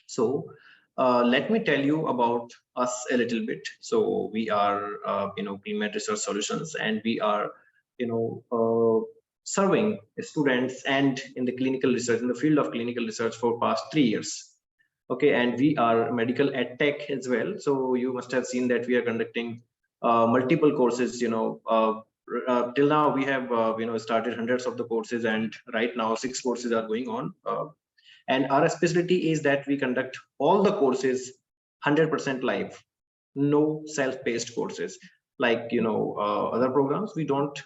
So let me tell you about us a little bit. So we are, Pre-Med Research Solutions, and we are, serving students and in the clinical research, in the field of clinical research for past 3 years. Okay, and we are medical ed tech as well. So you must have seen that we are conducting multiple courses. Till now we have started hundreds of the courses, and right now 6 courses are going on. And our specialty is that we conduct all the courses 100% live, no self-paced courses. Like other programs, we don't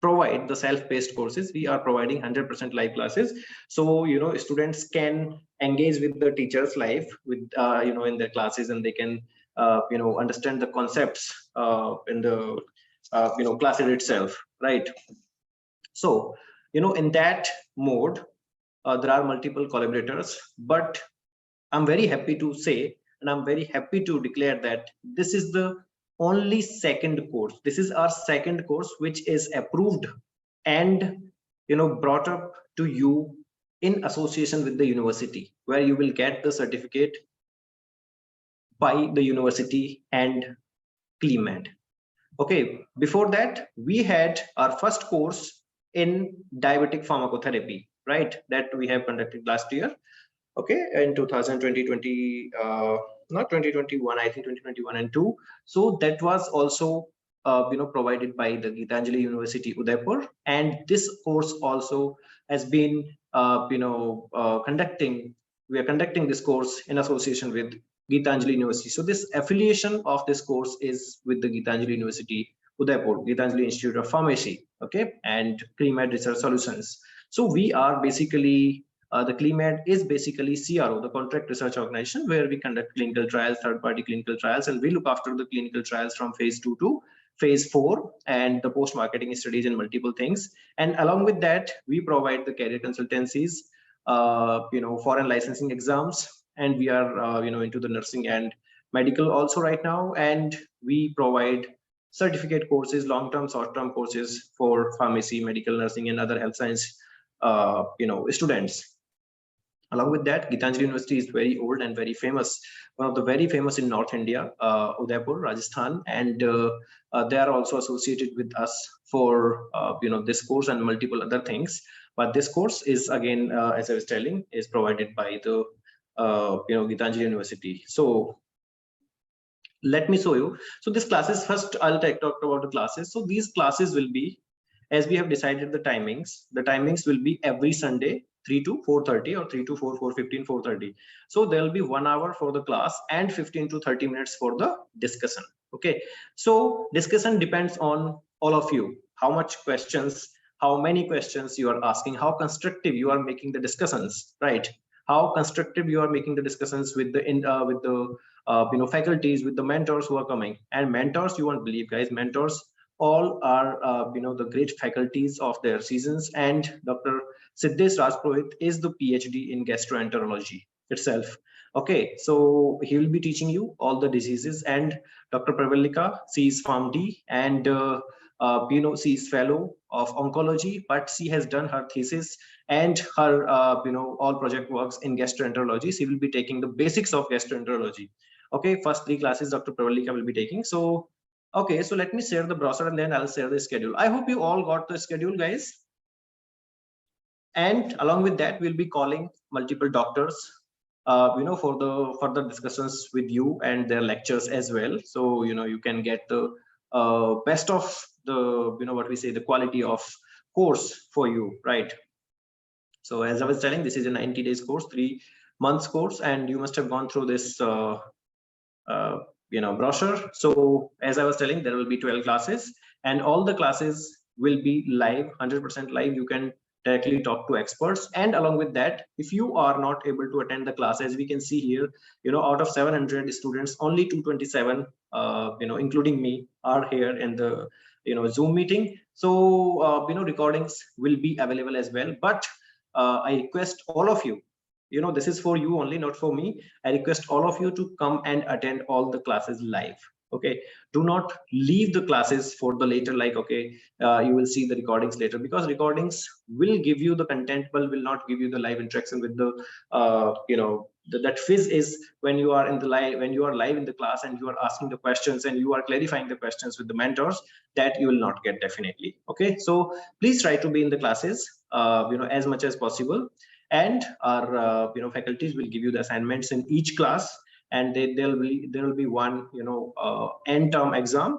provide the self-paced courses. We are providing 100% live classes, so students can engage with the teachers live with in their classes, and they can understand the concepts in the classes itself, right? So in that mode, there are multiple collaborators, but I'm very happy to say, and I'm very happy to declare that this is the only second course. This is our second course, which is approved and brought up to you in association with the university, where you will get the certificate by the university and CLIMAD. Okay, before that, we had our first course in diabetic pharmacotherapy, right? That we have conducted last year. Okay, in 2020, not 2021, I think 2021 and 2. So that was also provided by the Gitanjali University Udaipur, and this course also has been conducting. We are conducting this course in association with Gitanjali University. So this affiliation of this course is with the Gitanjali University Udaipur, Gitanjali Institute of Pharmacy, okay, and Pre-Med Research Solutions. So we are basically the CLIMAD is basically CRO, the contract research organization, where we conduct clinical trials, third-party clinical trials, and we look after the clinical trials from phase 2 to phase 4 and the post-marketing studies and multiple things. And along with that, we provide the career consultancies, foreign licensing exams, and we are into the nursing and medical also right now, and we provide certificate courses, long-term, short-term courses for pharmacy, medical, nursing, and other health science students. Along with that, Gitanjali University is very old and very famous, one of the very famous in North India, Udaipur, Rajasthan, and they are also associated with us for this course and multiple other things. But this course is again, as I was telling, is provided by the Gitanjali University. So let me show you. So these classes, first I'll talk about the classes. So these classes will be, as we have decided the timings will be every Sunday 3 to 4:30 or 3 to 4, 4:15, 4:30. So there will be 1 hour for the class and 15 to 30 minutes for the discussion. Okay, so discussion depends on all of you, how much questions, how many questions you are asking, how constructive you are making the discussions, right? How constructive you are making the discussions with the faculties, with the mentors who are coming. And mentors, you won't believe, guys, mentors all are the great faculties of their seasons, and Dr. Siddhesh Rajpurohit is the PhD in gastroenterology itself. Okay, so he will be teaching you all the diseases, and Dr. Pravalika, she is PharmD, and she is fellow of oncology, but she has done her thesis and her all project works in gastroenterology. She will be taking the basics of gastroenterology. Okay, first 3 classes Dr. Pravalika will be taking. So okay, so let me share the brochure and then I'll share the schedule. I hope you all got the schedule, guys. And along with that, we'll be calling multiple doctors, for the further discussions with you and their lectures as well. So, you can get the best of the, what we say, the quality of course for you, right? So as I was telling, this is a 90 days course, 3 months course, and you must have gone through this brochure. So as I was telling, there will be 12 classes, and all the classes will be live, 100% live. You can directly talk to experts. And along with that, if you are not able to attend the class, as we can see here, out of 700 students, only 227 including me, are here in the Zoom meeting. So recordings will be available as well, but I request all of you, this is for you only, not for me. I request all of you to come and attend all the classes live. Okay, do not leave the classes for the later, like, okay, you will see the recordings later, because recordings will give you the content but will not give you the live interaction with the that fizz is when you are in the live, when you are live in the class and you are asking the questions and you are clarifying the questions with the mentors, that you will not get definitely. Okay, so please try to be in the classes as much as possible, and our faculties will give you the assignments in each class, and there will be one end term exam.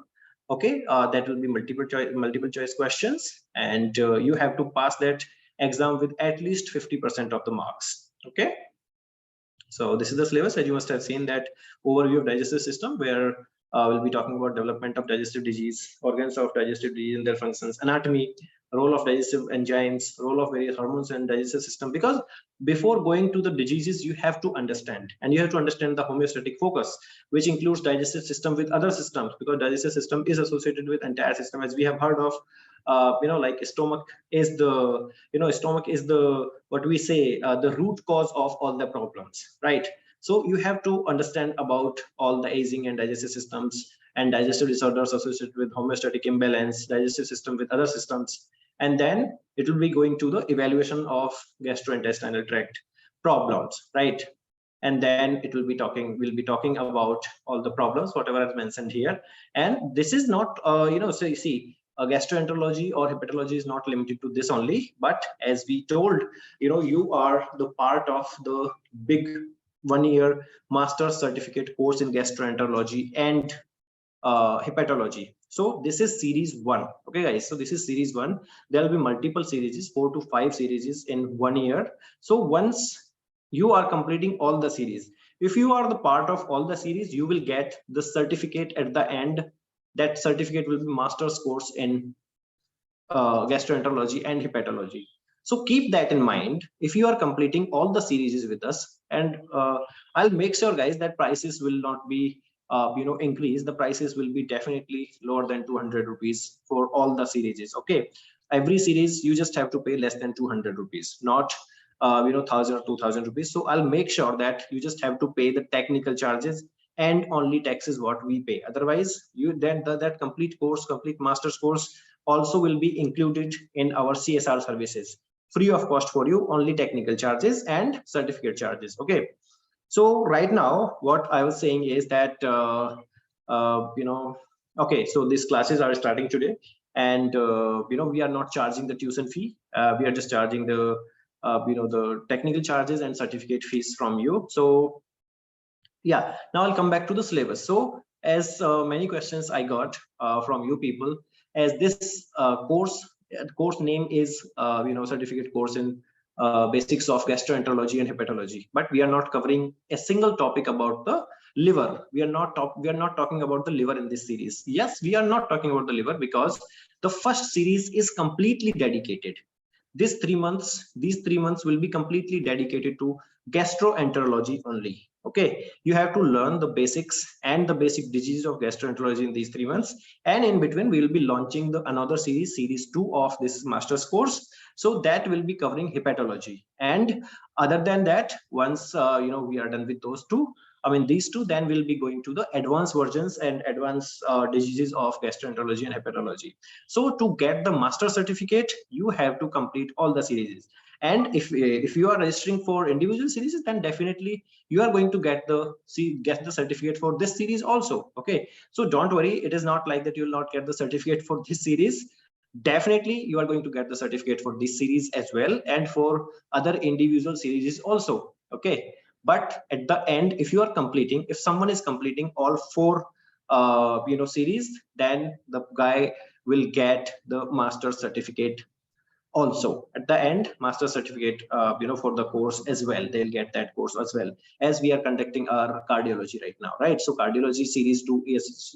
Okay, that will be multiple choice questions, and you have to pass that exam with at least 50% of the marks. Okay, so this is the syllabus, as you must have seen that overview of digestive system, where we'll be talking about development of digestive disease, organs of digestive disease and their functions, anatomy, role of digestive enzymes, role of various hormones and digestive system. Because before going to the diseases, you have to understand, and you have to understand the homeostatic focus, which includes digestive system with other systems, because digestive system is associated with entire system, as we have heard of. Like stomach is the what we say, the root cause of all the problems, right? So you have to understand about all the aging and digestive systems and digestive disorders associated with homeostatic imbalance, digestive system with other systems, and then it will be going to the evaluation of gastrointestinal tract problems, right? And then we'll be talking about all the problems whatever is mentioned here. And this is not so you see, gastroenterology or hepatology is not limited to this only, but as we told, you are the part of the big 1-year master's certificate course in gastroenterology and hepatology. So this is series 1. Okay guys, so this is series 1. There will be multiple series, 4 to 5 series in 1 year. So once you are completing all the series, if you are the part of all the series, you will get the certificate at the end. That certificate will be master's course in gastroenterology and hepatology. So keep that in mind if you are completing all the series with us. And I'll make sure guys that prices will not be increase. The prices will be definitely lower than 200 rupees for all the series. Okay, every series you just have to pay less than 200 rupees, not 1000 or 2000 rupees. So I'll make sure that you just have to pay the technical charges and only taxes what we pay. Otherwise you then that complete master's course also will be included in our CSR services, free of cost for you, only technical charges and certificate charges. Okay, so right now what I was saying is that okay, so these classes are starting today, and we are not charging the tuition fee. We are just charging the the technical charges and certificate fees from you. So yeah, now I'll come back to the syllabus. So as many questions I got from you people, as this course name is certificate course in basics of gastroenterology and hepatology, but we are not covering a single topic about the liver. We are not talking about the liver in this series. Yes, we are not talking about the liver because the first series is completely dedicated. These 3 months will be completely dedicated to gastroenterology only. Okay, you have to learn the basics and the basic diseases of gastroenterology in these 3 months, and in between we will be launching another series 2 of this master's course. So that will be covering hepatology, and other than that, once we are done with these two, then we'll be going to the advanced versions and advanced diseases of gastroenterology and hepatology. So to get the master certificate, you have to complete all the series. And if you are registering for individual series, then definitely you are going to get the certificate for this series also. Okay, so don't worry, it is not like that you will not get the certificate for this series. Definitely you are going to get the certificate for this series as well, and for other individual series also. Okay, but at the end, if someone is completing all 4 series, then the guy will get the master certificate also at the end. Master certificate for the course as well, they'll get that course as well, as we are conducting our cardiology right now, right? So cardiology series 2 is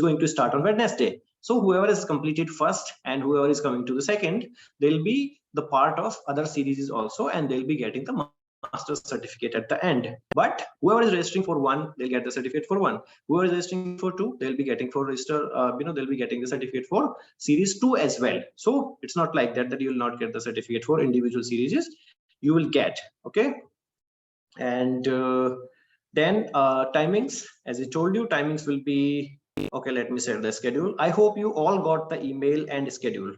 going to start on Wednesday. So whoever is completed first and whoever is coming to the second, they'll be the part of other series also, and they'll be getting the master's certificate at the end. But whoever is registering for 1, they'll get the certificate for 1. Whoever is registering for 2, they'll be getting they'll be getting the certificate for series 2 as well. So it's not like that you will not get the certificate for individual series. You will get. Okay, and Then timings, as I told you, timings will be, okay, let me set the schedule. I hope you all got the email and schedule.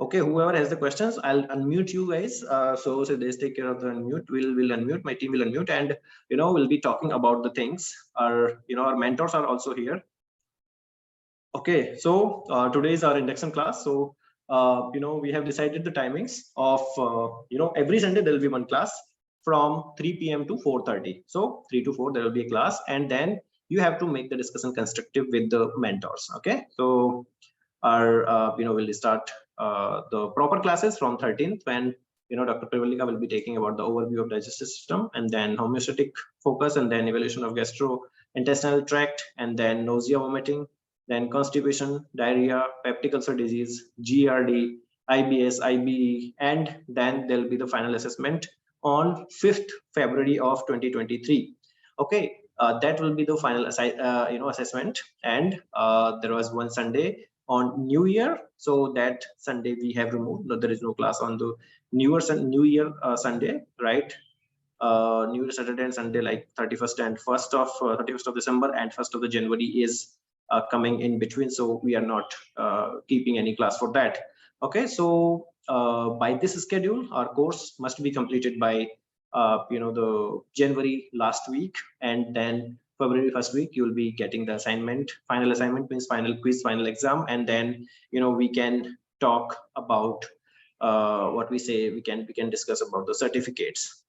Okay, whoever has the questions, I'll unmute you guys. So they take care of the unmute. We'll unmute. My team will unmute, and we'll be talking about the things. Our our mentors are also here. Okay, so today is our induction class. So we have decided the timings of every Sunday there will be one class from 3 p.m. to 4:30. So 3 to 4 there will be a class, and then you have to make the discussion constructive with the mentors. Okay, so our we'll start the proper classes from 13th, when Dr. Pravalika will be taking about the overview of digestive system, and then homeostatic focus, and then evaluation of gastrointestinal tract, and then nausea, vomiting, then constipation, diarrhea, peptic ulcer disease, GERD, IBS, IBE, and then there'll be the final assessment on 5th February of 2023. Okay, that will be the final assessment. And there was one Sunday on New Year, so that Sunday we have removed. There is no class on the New Year Sunday, right? New Year Saturday and Sunday, like 31st and 31st of December and 1st of the January is coming in between, so we are not keeping any class for that. Okay, so by this schedule, our course must be completed by the January last week, and then February first week you will be getting the assignment. Final assignment means final quiz, final exam, and then we can talk about what we say. We can discuss about the certificates.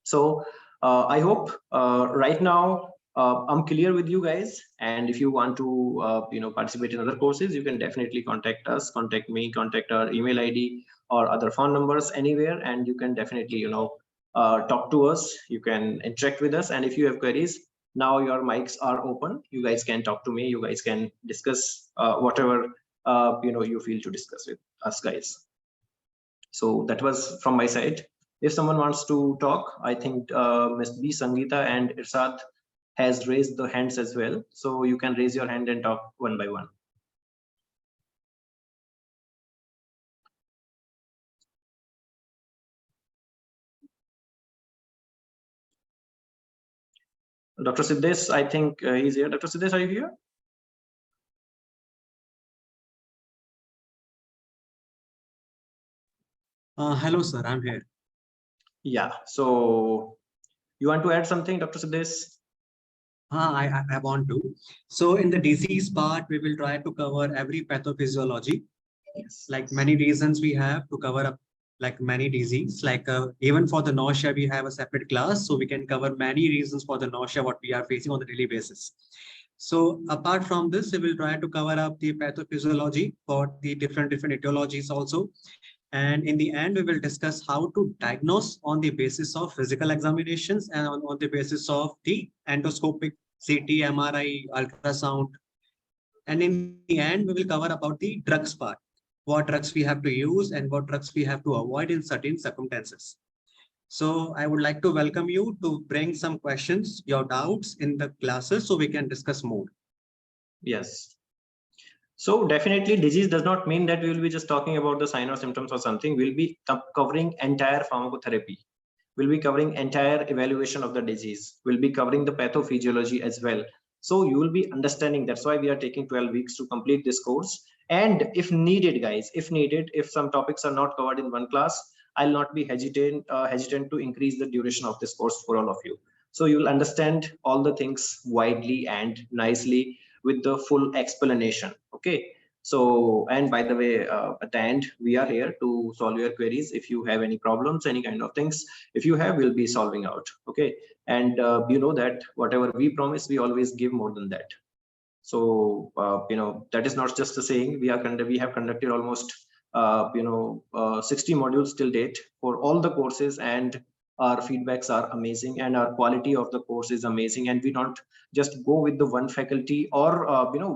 So I hope right now I'm clear with you guys, and if you want to participate in other courses, you can definitely contact us, contact me, contact our email ID or other phone numbers anywhere, and you can definitely talk to us. You can interact with us, and if you have queries, now your mics are open. You guys can talk to me. You guys can discuss whatever you feel to discuss with us, guys. So that was from my side. If someone wants to talk, I think Ms. B, Sangeeta, and Irsad has raised the hands as well. So you can raise your hand and talk one by one. Dr. Siddesh, I think he's here. Dr. Siddesh, are you here? Hello, sir. I'm here. Yeah. So you want to add something, Dr. Siddesh? I want to. So in the disease part, we will try to cover every pathophysiology. Yes. Like many reasons we have to cover up, like many disease, like even for the nausea, we have a separate class. So we can cover many reasons for the nausea, what we are facing on the daily basis. So apart from this, we will try to cover up the pathophysiology for the different etiologies also. And in the end, we will discuss how to diagnose on the basis of physical examinations and on the basis of the endoscopic CT, MRI, ultrasound. And in the end, we will cover about the drugs part, what drugs we have to use and what drugs we have to avoid in certain circumstances. So I would like to welcome you to bring some questions, your doubts in the classes so we can discuss more. Yes. So definitely disease does not mean that we will be just talking about the sign or symptoms or something. We'll be covering entire pharmacotherapy. We'll be covering entire evaluation of the disease. We'll be covering the pathophysiology as well. So you will be understanding. That's why we are taking 12 weeks to complete this course. And if needed, guys, if some topics are not covered in one class, I'll not be hesitant to increase the duration of this course for all of you. So you will understand all the things widely and nicely with the full explanation. Okay. So, and by the way, at the end, we are here to solve your queries. If you have any problems, any kind of things, if you have, we'll be solving out. Okay. And you know that whatever we promise, we always give more than that. So, that is not just a saying. We have conducted almost, 60 modules till date for all the courses, and our feedbacks are amazing, and our quality of the course is amazing. And we don't just go with the one faculty, or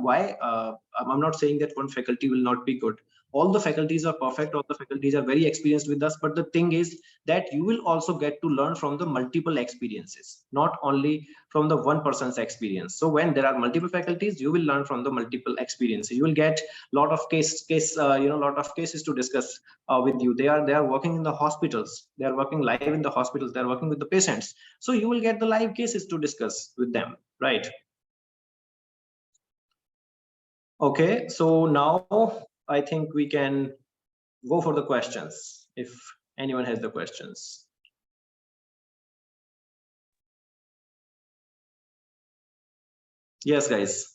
why I'm not saying that one faculty will not be good. all the faculties are perfect, all the faculties are very experienced with us, but the thing is that you will also get to learn from the multiple experiences, not only from the one person's experience. So when there are multiple faculties, you will learn from the multiple experiences. You will get lot of lot of cases to discuss with you. They are working in the hospitals, they are working live in the hospitals, they are working with the patients, so you will get the live cases to discuss with them, right? Okay, so now I think we can go for the questions if anyone has the questions. Yes, guys.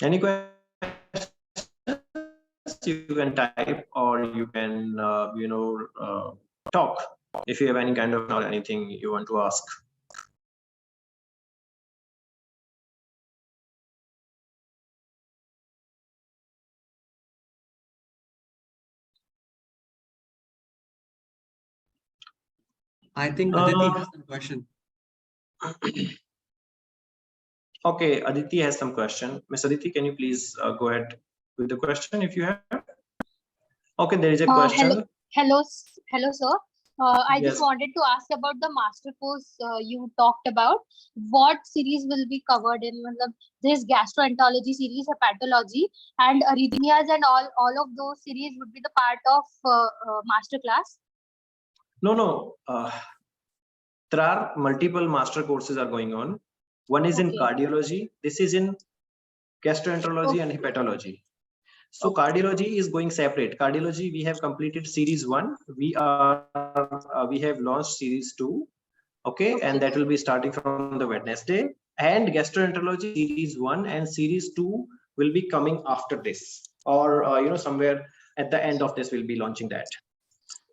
Any questions? You can type or you can talk if you have any kind of or anything you want to ask. I think Aditi has some question. Okay, Aditi has some question. Miss Aditi, can you please go ahead with the question if you have? Okay, there is a question. Hello, sir. I Yes. just wanted to ask about the master course you talked about. What series will be covered in this gastroenterology series, hepatology, and arrhythmias, and all of those series would be the part of master class? No. There are multiple master courses are going on. One is in cardiology. This is in gastroenterology and hepatology. So cardiology is going separate. Cardiology, we have completed series 1. We have launched series 2. Okay, and that will be starting from the Wednesday. And gastroenterology series 1 and series 2 will be coming after this, or somewhere at the end of this we'll be launching that.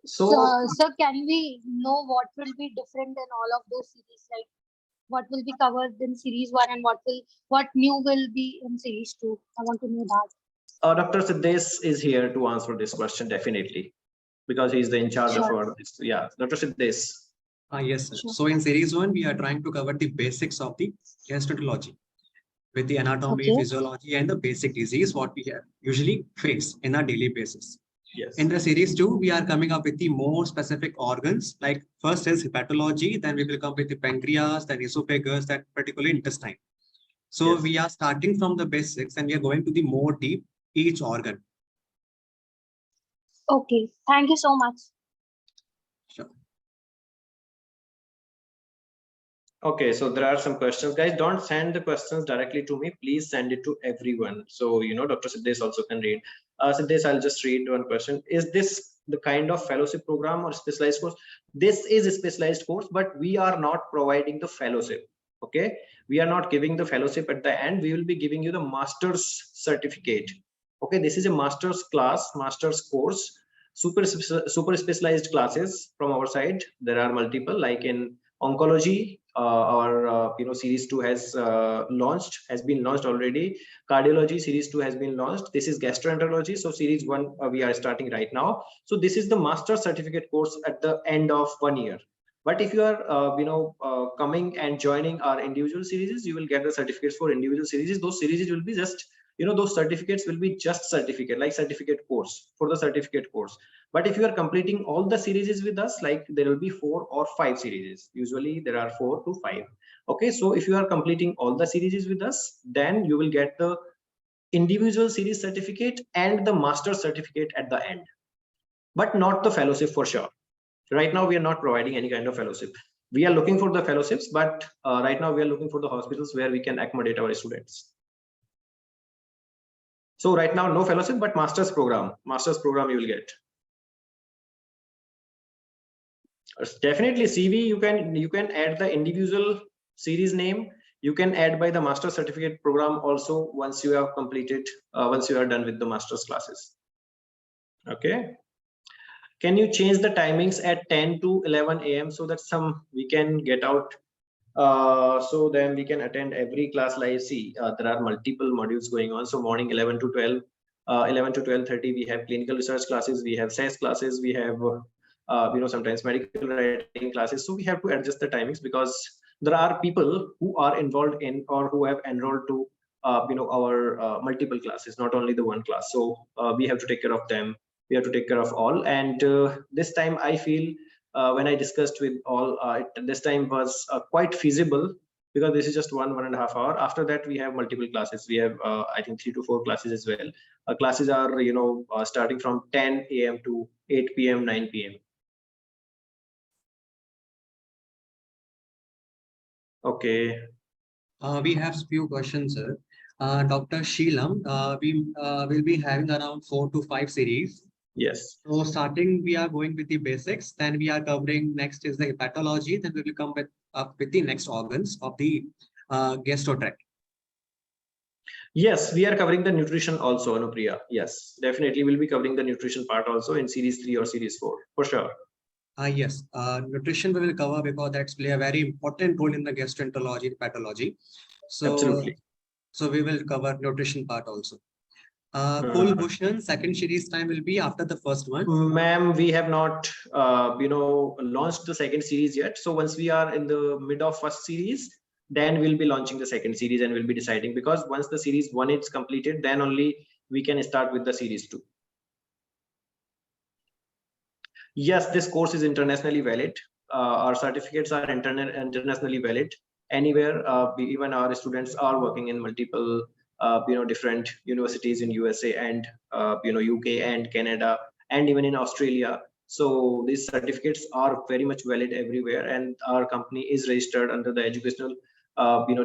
So can we know what will be different in all of those series? Like what will be covered in series 1 and what new will be in series 2? I want to know that. Dr. Siddesh is here to answer this question definitely, because he's the in charge of our this. Yeah, Dr. Siddesh. Yes, sir. So in series 1, we are trying to cover the basics of the gastroenterology with the anatomy, physiology, and the basic disease what we usually face in our daily basis. Yes. In the series 2, we are coming up with the more specific organs. Like first is hepatology, then we will come with the pancreas, then esophagus, that particularly intestine. So we are starting from the basics and we are going to the more deep each organ. Okay, thank you so much. Sure. Okay, so there are some questions. Guys, don't send the questions directly to me. Please send it to everyone. So, Dr. Siddesh also can read. Siddesh, I'll just read one question. Is this the kind of fellowship program or specialized course? This is a specialized course, but we are not providing the fellowship. Okay, we are not giving the fellowship at the end. We will be giving you the master's certificate. Okay, this is a master's class, master's course, super specialized classes from our side. There are multiple, like in oncology, series 2 has been launched already. Cardiology series 2 has been launched. This is gastroenterology, so series 1 we are starting right now. So this is the master certificate course at the end of 1 year. But if you are coming and joining our individual series, you will get the certificates for individual series. Those series will be just those certificates will be just certificate, like certificate course for the certificate course. But if you are completing all the series with us, like there will be 4 or 5 series. Usually there are 4 to 5. Okay, so if you are completing all the series with us, then you will get the individual series certificate and the master certificate at the end, but not the fellowship for sure. Right now we are not providing any kind of fellowship. We are looking for the fellowships, but right now we are looking for the hospitals where we can accommodate our students. So right now no fellowship, but master's program you will get. Definitely CV, you can add the individual series name. You can add by the master certificate program also once you have completed, once you are done with the master's classes. Okay. Can you change the timings at 10 to 11 a.m. so that we can get out, so then we can attend every class live? See, there are multiple modules going on. So morning 11 to 12, 11 to 12:30, we have clinical research classes, we have science classes, we have sometimes medical writing classes. So we have to adjust the timings because there are people who are involved in or who have enrolled to our multiple classes, not only the one class. So we have to take care of them. We have to take care of all. And this time I feel when I discussed with all, this time was quite feasible, because this is just 1.5 hours. After that, we have multiple classes. We have, I think, 3 to 4 classes as well. Classes are, starting from 10 a.m. to 8 p.m., 9 p.m. Okay. We have few questions, sir. Dr. Sheelam, we will be having around 4 to 5 series. Yes. So starting, we are going with the basics. Then we are covering next is the hepatology. Then we will come with the next organs of the gastro tract. Yes, we are covering the nutrition also, Anupriya. Yes, definitely we'll be covering the nutrition part also in series 3 or series 4 for sure. Yes, nutrition we will cover because that's play a very important role in the gastroenterology and pathology. So, absolutely. So we will cover nutrition part also. Kulbhushan, second series time will be after the first one. Ma'am, we have not, launched the second series yet. So once we are in the mid of first series, then we'll be launching the second series and we'll be deciding, because once the series 1 is completed, then only we can start with the series 2. Yes, this course is internationally valid. Our certificates are internationally valid. Anywhere, even our students are working in multiple, different universities in USA and UK and Canada and even in Australia. So these certificates are very much valid everywhere, and our company is registered under the educational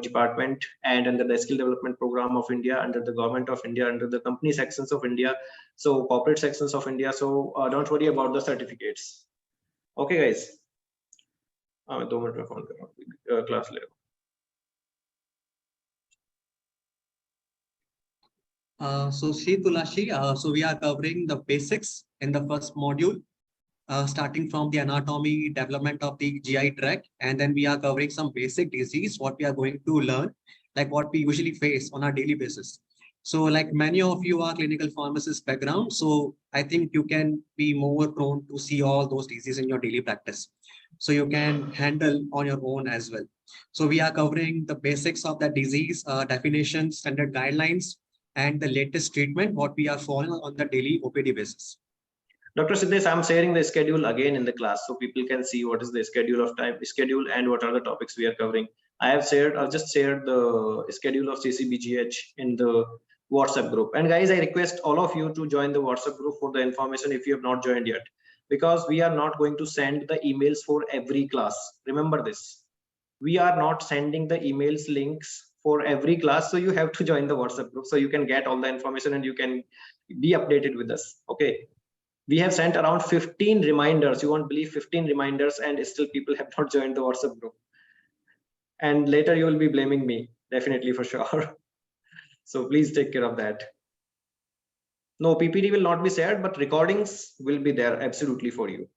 department and under the skill development program of India, under the government of India, under the company sections of India, so corporate sections of India. So don't worry about the certificates. Okay, guys. 2 minute में phone करो, class ले. So Shri Tulashi, so we are covering the basics in the first module. Starting from the anatomy, development of the GI tract, and then we are covering some basic disease, what we are going to learn, like what we usually face on a daily basis. So like many of you are clinical pharmacist background, so I think you can be more prone to see all those diseases in your daily practice. So you can handle on your own as well. So we are covering the basics of that disease, definition, standard guidelines, and the latest treatment, what we are following on the daily OPD basis. Dr. Siddesh, I'm sharing the schedule again in the class so people can see what is the schedule and what are the topics we are covering. I've just shared the schedule of CCBGH in the WhatsApp group. And guys, I request all of you to join the WhatsApp group for the information if you have not joined yet, because we are not going to send the emails for every class. Remember this. We are not sending the emails links for every class. So you have to join the WhatsApp group so you can get all the information and you can be updated with us. Okay. We have sent around 15 reminders. You won't believe, 15 reminders, and still people have not joined the WhatsApp group. And later you will be blaming me, definitely, for sure. So please take care of that. No, PPT will not be shared, but recordings will be there absolutely for you.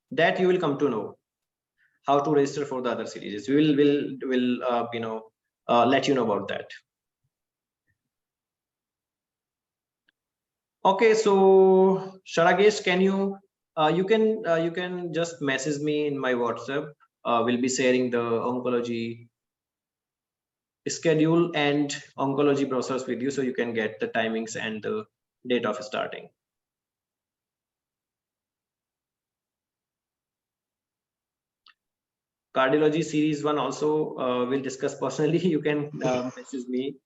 That you will come to know how to register for the other series. We will let you know about that. Okay, so Sharagesh, can you can just message me in my WhatsApp. We'll be sharing the oncology schedule and oncology process with you, so you can get the timings and the date of starting. Cardiology series 1 also we'll discuss personally. You can message me.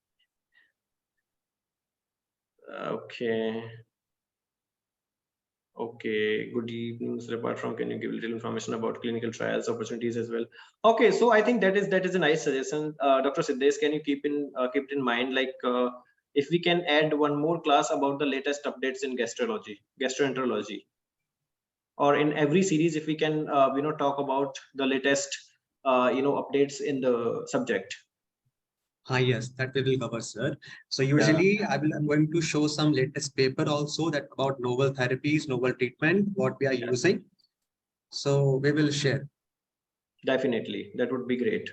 Okay. Okay, good evening, Mr. Apart from, can you give a little information about clinical trials opportunities as well? Okay, so I think that is a nice suggestion. Dr. Siddesh, can you keep it in mind, like if we can add one more class about the latest updates in gastroenterology, or in every series if we can talk about the latest updates in the subject. Yes, that we will cover, sir. So usually I'm going to show some latest paper also that about novel therapies, novel treatment, what we are using. So we will share. Definitely, that would be great.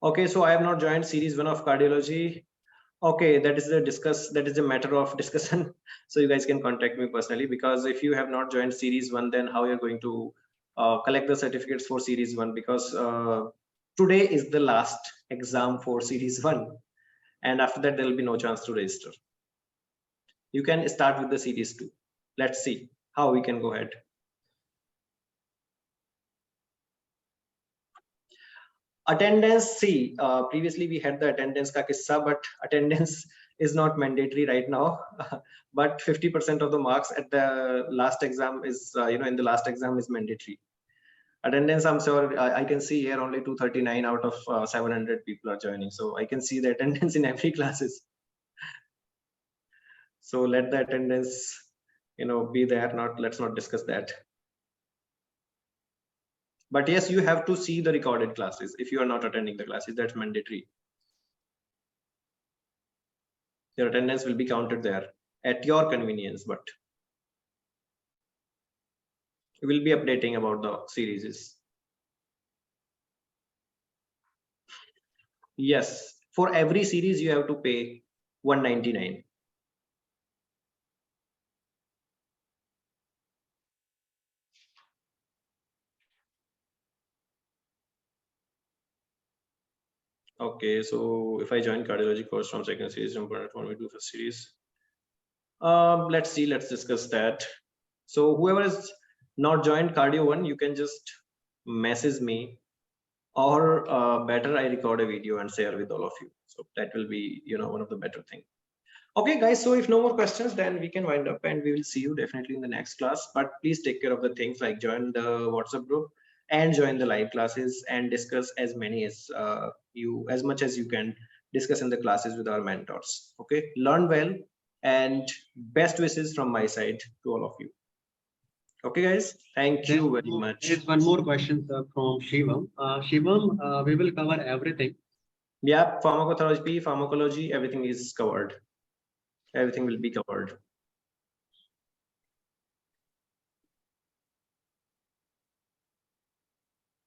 Okay, so I have not joined series 1 of cardiology. Okay, that is a matter of discussion. So you guys can contact me personally, because if you have not joined series 1, then how you're going to collect the certificates for series 1, because today is the last exam for series 1, and after that there will be no chance to register. You can start with the series 2. Let's see how we can go ahead. Attendance, see, previously we had the attendance ka kissa, but attendance is not mandatory right now. But 50% of the marks at the last exam is, in the last exam is mandatory. Attendance, I'm sure I can see here only 239 out of 700 people are joining. So I can see the attendance in every classes. So let the attendance, be there. Let's not discuss that. But yes, you have to see the recorded classes. If you are not attending the classes, that's mandatory. Your attendance will be counted there at your convenience, but we will be updating about the series. Yes, for every series you have to pay 199. Okay, so if I join cardiology course from second series, important for me to first series. Let's see, let's discuss that. So whoever has not joined cardio 1, you can just message me, or better I record a video and share with all of you. So that will be, one of the better thing. Okay guys, so if no more questions, then we can wind up, and we will see you definitely in the next class. But please take care of the things like join the WhatsApp group and join the live classes, and discuss as many as much as you can discuss in the classes with our mentors. Okay, learn well, and best wishes from my side to all of you. Okay guys, thank you very much. There's one more question from Shivam. Shivam, we will cover everything. Yeah, pharmacology, everything is covered. Everything will be covered.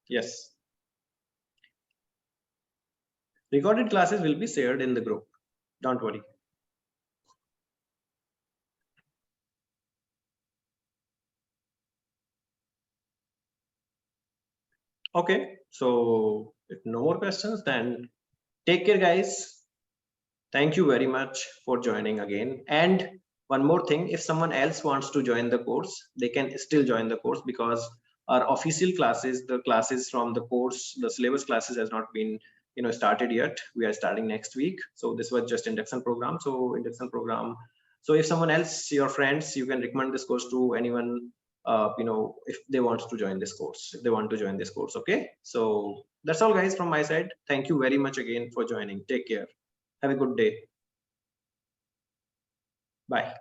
Yes. Recorded classes will be shared in the group. Don't worry. Okay, so if no more questions, then take care guys. Thank you very much for joining again. And one more thing, if someone else wants to join the course, they can still join the course, because our official classes, the classes from the course, the syllabus classes has not been started yet. We are starting next week. So this was just induction program. So induction program. So if someone else, your friends, you can recommend this course to anyone, if they want to join this course, okay? So that's all guys from my side. Thank you very much again for joining. Take care. Have a good day. Bye.